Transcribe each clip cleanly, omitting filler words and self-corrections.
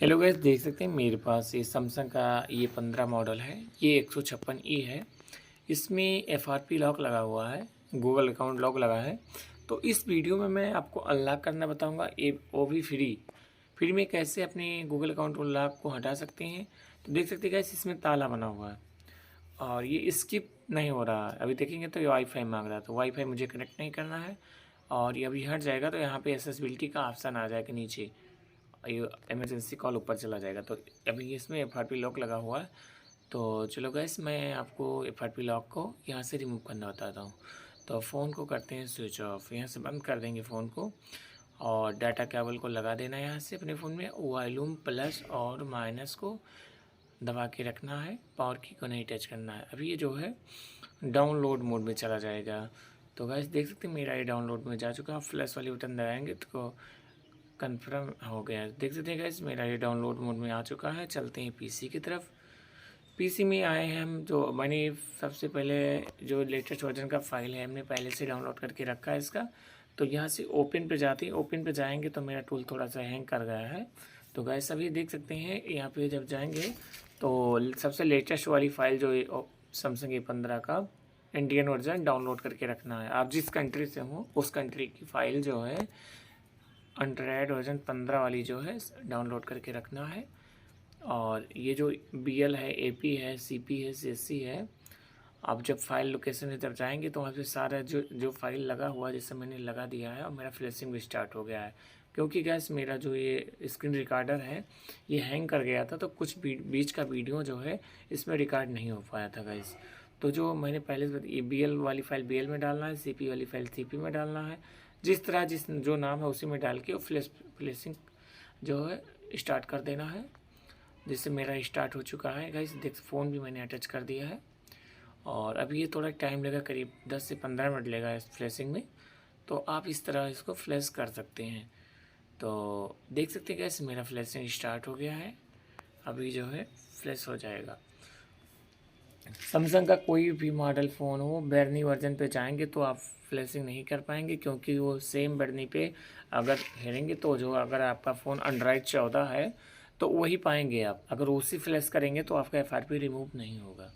Hello guys, देख सकते हैं मेरे पास ये सैमसंग का ये 15 मॉडल है। ये 156E है। इसमें एफआरपी लॉक लगा हुआ है, गूगल अकाउंट लॉक लगा है। तो इस वीडियो में मैं आपको अनलॉक करना बताऊंगा, ये वो भी फ्री में कैसे अपने गूगल अकाउंट को लॉक को हटा सकते हैं। तो देख सकते हैं गाइस, इसमें ताला बना हुआ है और ये स्किप नहीं हो रहा है। अभी देखेंगे तो ये वाईफाई मांग रहा है, तो वाईफाई मुझे कनेक्ट नहीं करना है। और ये अभी हट जाएगा तो यहाँ पे एक्सेसिबिलिटी का ऑप्शन आ जाएगा नीचे, ये इमरजेंसी कॉल ऊपर चला जाएगा। तो अभी इसमें एफआरपी लॉक लगा हुआ है। तो चलो गैस, मैं आपको एफआरपी लॉक को यहाँ से रिमूव करना बताता हूँ। तो फ़ोन को करते हैं स्विच ऑफ, यहाँ से बंद कर देंगे फ़ोन को और डाटा केबल को लगा देना है। यहाँ से अपने फ़ोन में वॉल्यूम प्लस और माइनस को दबा के रखना है, पावर की को नहीं टच करना है। अभी ये जो है डाउनलोड मोड में चला जाएगा। तो गैस देख सकते हैं मेरा ये डाउनलोड में जा चुका है। फ्लैश वाली बटन दबाएंगे तो कन्फर्म हो गया है। देख सकते हैं गाइस, मेरा ये डाउनलोड मोड में आ चुका है। चलते हैं पीसी की तरफ। पीसी में आए हैं हम, जो मैंने सबसे पहले जो लेटेस्ट वर्जन का फाइल है हमने पहले से डाउनलोड करके रखा है इसका। तो यहाँ से ओपन पे जाते हैं, ओपन पे जाएंगे तो मेरा टूल थोड़ा सा हैंग कर गया है। तो गाइस अभी देख सकते हैं यहाँ पे जब जाएंगे तो सबसे लेटेस्ट वाली फाइल जो सैमसंग A15 का इंडियन वर्जन डाउनलोड करके रखना है। आप जिस कंट्री से हो उस कंट्री की फ़ाइल जो है एंड्रॉयड वर्जन 15 वाली जो है डाउनलोड करके रखना है। और ये जो BL है, AP है, CP है, CSC है, आप जब फाइल लोकेशन में जब जाएंगे तो वहाँ पे सारा जो फाइल लगा हुआ जैसे मैंने लगा दिया है और मेरा फ्लैशिंग भी स्टार्ट हो गया है। क्योंकि गैस मेरा जो ये स्क्रीन रिकॉर्डर है ये हैंग कर गया था, तो कुछ बीच का वीडियो जो है इसमें रिकॉर्ड नहीं हो पाया था गैस। तो जो मैंने पहले से ये BL वाली फाइल BL में डालना है, CP वाली फाइल CP में डालना है। जिस तरह जो नाम है उसी में डाल के फ्लैशिंग जो है स्टार्ट कर देना है। जिससे मेरा स्टार्ट हो चुका है गाइस। देख, फ़ोन भी मैंने अटैच कर दिया है और अभी ये थोड़ा टाइम लगेगा, करीब 10 से 15 मिनट लेगा इस फ्लैशिंग में। तो आप इस तरह इसको फ्लैश कर सकते हैं। तो देख सकते हैं गाइस, मेरा फ्लैशिंग स्टार्ट हो गया है। अभी जो है फ्लैश हो जाएगा। सैमसंग का कोई भी मॉडल फ़ोन हो, बैरनी वर्जन पे जाएंगे तो आप फ्लैशिंग नहीं कर पाएंगे, क्योंकि वो सेम बैरनी पे अगर हेरेंगे तो जो अगर आपका फ़ोन एंड्रॉयड 14 है तो वही पाएंगे आप। अगर उसी फ्लैश करेंगे तो आपका एफआरपी रिमूव नहीं होगा।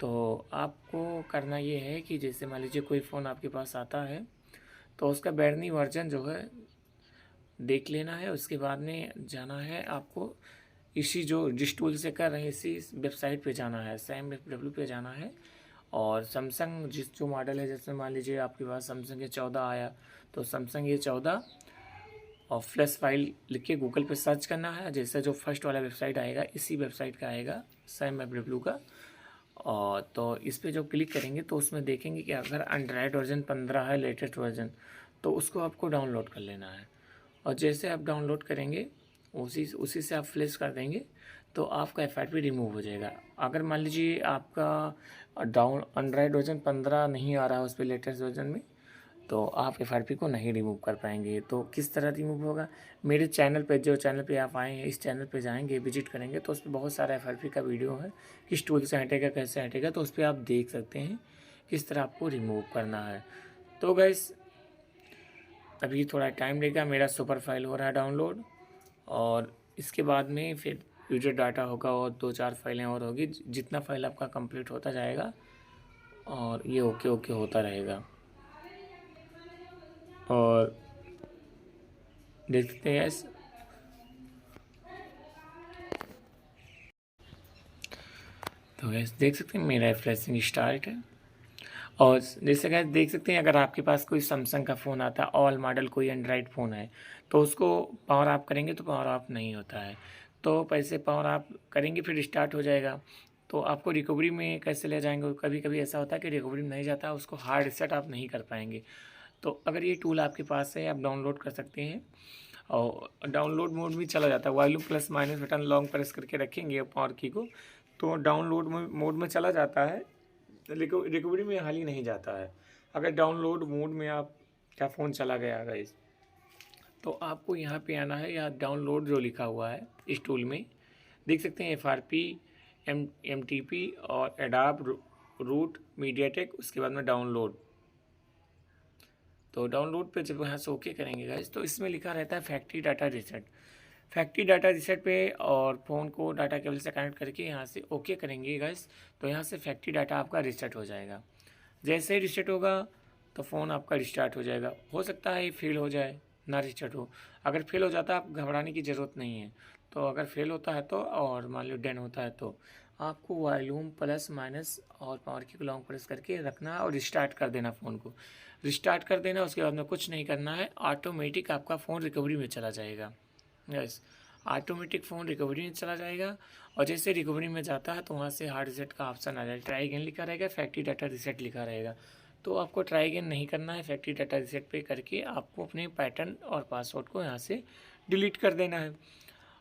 तो आपको करना ये है कि जैसे मान लीजिए कोई फ़ोन आपके पास आता है तो उसका बैरनी वर्जन जो है देख लेना है। उसके बाद में जाना है आपको इसी जो जिस टूल से कर रहे हैं इसी वेबसाइट पे जाना है, SAMW पे जाना है। और सैमसंग जिस जो मॉडल है, जैसे मान लीजिए आपके पास सैमसंग A14 आया तो सैमसंग A14 और फ्लैश फाइल लिख के गूगल पे सर्च करना है। जैसे जो फर्स्ट वाला वेबसाइट आएगा इसी वेबसाइट का आएगा, SAMW का। और तो इस पे जो क्लिक करेंगे तो उसमें देखेंगे कि अगर एंड्रॉयड वर्जन 15 है लेटेस्ट वर्जन, तो उसको आपको डाउनलोड कर लेना है। और जैसे आप डाउनलोड करेंगे उसी उसी से आप फ्लैश कर देंगे तो आपका एफआरपी रिमूव हो जाएगा। अगर मान लीजिए आपका डाउन एंड्रॉयड वर्जन 15 नहीं आ रहा है उस पर लेटेस्ट वर्जन में, तो आप एफआरपी को नहीं रिमूव कर पाएंगे। तो किस तरह रिमूव होगा, मेरे चैनल पे जो चैनल पे आप आए हैं इस चैनल पे जाएंगे, विजिट करेंगे तो उस पर बहुत सारा एफआरपी का वीडियो है, किस टूल से हटेगा कैसे हटेगा, तो उस पर आप देख सकते हैं किस तरह आपको रिमूव करना है। तो गैस अभी थोड़ा टाइम लेगा, मेरा सुपर फाइल हो रहा है डाउनलोड और इसके बाद में फिर यूजर डाटा होगा और 2-4 फाइलें और होगी। जितना फाइल आपका कंप्लीट होता जाएगा और ये ओके ओके होता रहेगा। और देखते हैं गैस, तो गैस देख सकते हैं मेरा फ्लैशिंग स्टार्ट है। और जैसे गैस देख सकते हैं, अगर आपके पास कोई सैमसंग का फ़ोन आता है, ऑल मॉडल कोई एंड्रॉयड फ़ोन है, तो उसको पावर ऑफ करेंगे तो पावर ऑफ नहीं होता है। तो पैसे पावर ऑफ करेंगे फिर स्टार्ट हो जाएगा। तो आपको रिकवरी में कैसे ले जाएंगे, कभी कभी ऐसा होता है कि रिकवरी में नहीं जाता, उसको हार्ड रिसेट आप नहीं कर पाएंगे। तो अगर ये टूल आपके पास है आप डाउनलोड कर सकते हैं और डाउनलोड मोड में चला जाता है। Volume plus minus button long press करके रखेंगे पावर की को, तो डाउनलोड मोड में चला जाता है, रिकवरी में हाल ही नहीं जाता है। अगर डाउनलोड मोड में आप क्या फ़ोन चला गया गाइस, तो आपको यहाँ पे आना है, यहाँ डाउनलोड जो लिखा हुआ है इस टूल में देख सकते हैं, एफआरपी MTP और एडाब रूट मीडियाटेक, उसके बाद में डाउनलोड। तो डाउनलोड पे जब यहाँ से ओके करेंगे गाइस तो इसमें लिखा रहता है factory data reset. Factory data reset पे और फ़ोन को डाटा केबल से कनेक्ट करके यहाँ से ओके करेंगे गाइस, तो यहाँ से फैक्ट्री डाटा आपका रीसेट हो जाएगा। जैसे ही रीसेट होगा तो फ़ोन आपका रिस्टार्ट हो जाएगा। हो सकता है ये फेल हो जाए, ना रिस्टार्ट हो। अगर फेल हो जाता है आप घबराने की ज़रूरत नहीं है। तो अगर फेल होता है तो, और मान लो डन होता है तो आपको वॉल्यूम प्लस माइनस और पावर की को लॉन्ग प्रेस करके रखना है और रिस्टार्ट कर देना फ़ोन को। रिस्टार्ट कर देना, उसके बाद में कुछ नहीं करना है, ऑटोमेटिक आपका फ़ोन रिकवरी में चला जाएगा। यस, ऑटोमेटिक फ़ोन रिकवरी में चला जाएगा। और जैसे रिकवरी में जाता है तो वहाँ से हार्ड रीसेट का ऑप्शन आ जाएगा, ट्राई अगेन लिखा रहेगा, फैक्ट्री डाटा रीसेट लिखा रहेगा। तो आपको ट्राई अगेन नहीं करना है, फैक्ट्री डाटा रीसेट पे करके आपको अपने पैटर्न और पासवर्ड को यहाँ से डिलीट कर देना है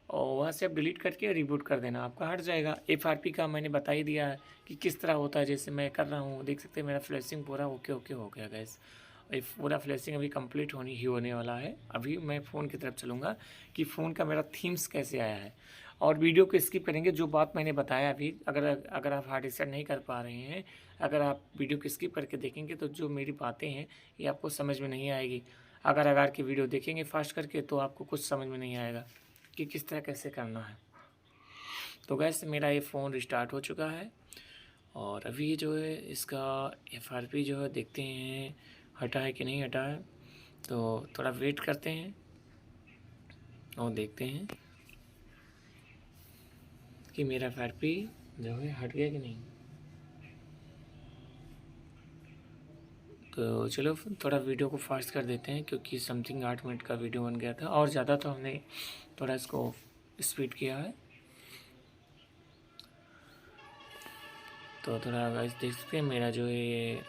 और वहाँ से आप डिलीट करके रिबूट कर देना, आपका हट जाएगा। FRP का मैंने बता ही दिया है कि किस तरह होता है, जैसे मैं कर रहा हूँ, देख सकते हैं मेरा फ्लैशिंग पूरा ओके ओके हो गया गैस। पूरा फ्लैशिंग अभी कंप्लीट होने वाला है। अभी मैं फ़ोन की तरफ चलूँगा कि फ़ोन का मेरा थीम्स कैसे आया है और वीडियो को स्किप करेंगे। जो बात मैंने बताया अभी, अगर आप हार्ड रीसेट नहीं कर पा रहे हैं, अगर आप वीडियो को स्किप करके देखेंगे तो जो मेरी बातें हैं ये आपको समझ में नहीं आएगी। अगर के वीडियो देखेंगे फास्ट करके तो आपको कुछ समझ में नहीं आएगा कि किस तरह कैसे करना है। तो गैस मेरा ये फ़ोन रिस्टार्ट हो चुका है और अभी जो है इसका FRP जो है देखते हैं हटा है कि नहीं हटा है। तो थोड़ा वेट करते हैं और देखते हैं कि मेरा FRP जो है हट गया कि नहीं। तो चलो थोड़ा वीडियो को फास्ट कर देते हैं क्योंकि समथिंग 8 मिनट का वीडियो बन गया था और ज़्यादा तो हमने थोड़ा इसको स्पीड किया है। तो थोड़ा गाइस देख सकते हैं मेरा जो है ये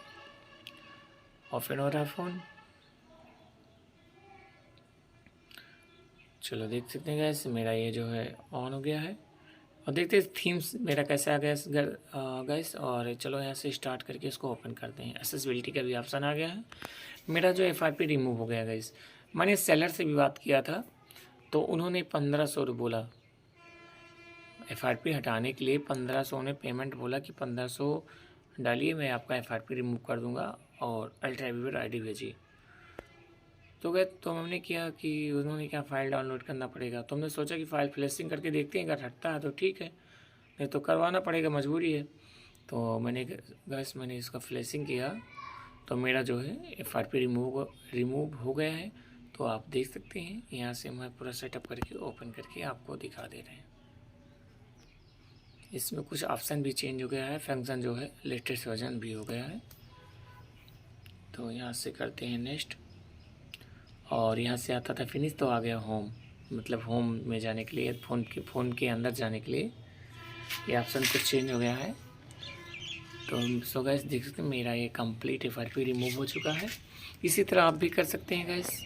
ओपन हो रहा है फ़ोन। चलो देख सकते हैं गाइस मेरा ये जो है ऑन हो गया है और देखते हैं थीम्स मेरा कैसा आ गया गाइस। और चलो यहाँ से स्टार्ट करके इसको ओपन करते हैं। एक्सेसिबिलिटी का भी ऑप्शन आ गया है। मेरा जो FRP रिमूव हो गया गाइस। मैंने सेलर से भी बात किया था तो उन्होंने 1500 बोला FRP हटाने के लिए। 1500 ने पेमेंट बोला कि 1500 डालिए, मैं आपका FRP रिमूव कर दूंगा और अल्ट्रा वीवर ID भेजिए। तो गए तो हमने किया कि उन्होंने क्या फ़ाइल डाउनलोड करना पड़ेगा। तो हमने सोचा कि फ़ाइल फ्लैशिंग करके देखते हैं, अगर हटता है तो ठीक है, नहीं तो करवाना पड़ेगा, मजबूरी है। तो मैंने इसका फ्लैशिंग किया तो मेरा जो है FRP रिमूव हो गया है। तो आप देख सकते हैं यहाँ से मैं पूरा सेटअप करके ओपन करके आपको दिखा दे रहे हैं। इसमें कुछ ऑप्शन भी चेंज हो गया है, फंक्शन जो है लेटेस्ट वर्जन भी हो गया है। तो यहाँ से करते हैं नेक्स्ट और यहाँ से आता था फिनिश, तो आ गया होम, मतलब होम में जाने के लिए फ़ोन के अंदर जाने के लिए ये ऑप्शन कुछ चेंज हो गया है। तो सो गाइस देख सकते हैं मेरा ये कंप्लीट FRP रिमूव हो चुका है। इसी तरह आप भी कर सकते हैं गाइस।